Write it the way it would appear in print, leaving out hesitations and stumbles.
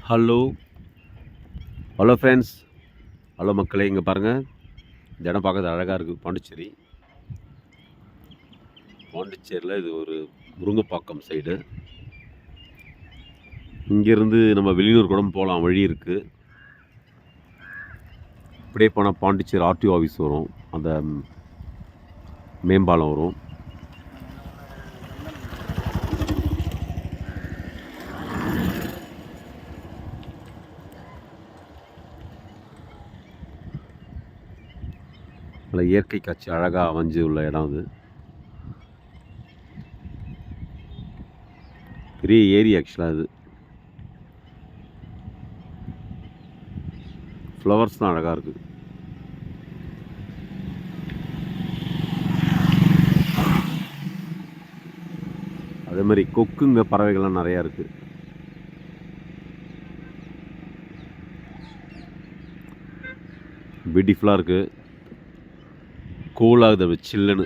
Hello hello friends. Hello மக்களே, இங்கே பாருங்கள். இந்த இடம் பார்க்கறது அழகாக இருக்குது. பாண்டிச்சேரியில் இது ஒரு முருங்கைப்பாக்கம் சைடு. இங்கேருந்து நம்ம வெளியூர் கூட போகலாம், வழி இருக்குது. இப்படியே போனால் பாண்டிச்சேரி ஆர்டிஓ ஆஃபீஸ் வரும், அந்த மேம்பாலம் வரும். நல்ல இயற்கை காட்சி அழகாக அமைஞ்சு உள்ள இடம் அது. பெரிய ஏரி ஆக்சுவலாக இது. ஃப்ளவர்ஸ்லாம் அழகாக இருக்குது. அதே மாதிரி கொக்குங்க பறவைகள்லாம் நிறையா இருக்குது. பியூட்டிஃபுல்லாக இருக்குது. கூலாகுது, சில்லுன்னு.